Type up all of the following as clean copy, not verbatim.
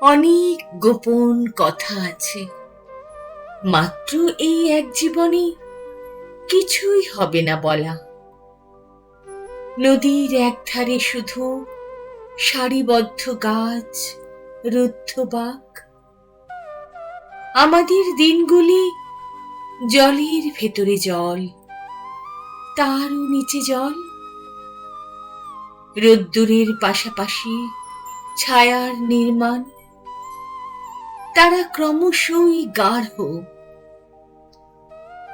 অনেক গোপন কথা আছে, মাত্র এই এক জীবনে কিছুই হবে না বলা। নদীর একধারে শুধু সারিবদ্ধ গাছ, রুদ্ধ বাঁক। আমাদের দিনগুলি জলের ভেতরে জল, তারও নিচে জল। রোদ্দুরের পাশাপাশি ছায়ার নির্মাণ, তারা ক্রমশই গাঢ়।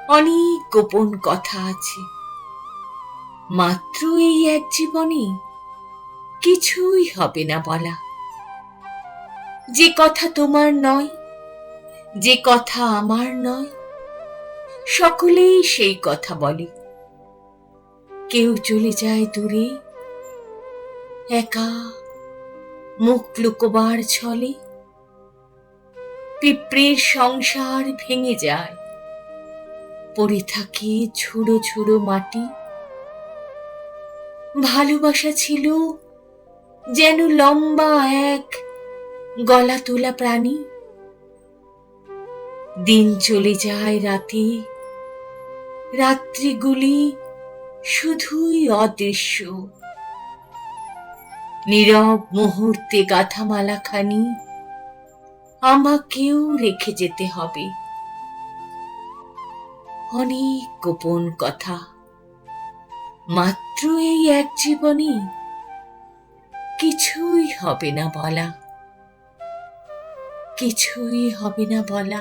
অনেক গোপন কথা আছে, মাত্র এই এক জীবনে কিছুই হবে না বলা। যে কথা তোমার নয়, যে কথা আমার নয়, সকলেই সেই কথা বলে। কেউ চলে যায় দূরে, একা, মুখ লুকোবার ছলে। পিঁপড়ের সংসার ভেঙে যায়, পড়ে থাকে ঝুড়ো ঝুড়ো মাটি। ভালোবাসা ছিল যেন লম্বা এক গলা তোলা প্রাণী। দিন চলে যায় রাতে, রাত্রিগুলি শুধুই অদৃশ্য। নীরব মুহূর্তে গাথা মালাখানি আমাকেও রেখে যেতে হবে। অনেক গোপন কথা, মাত্র এই এক জীবনে কিছুই হবে না বলা, কিছুই হবে না বলা।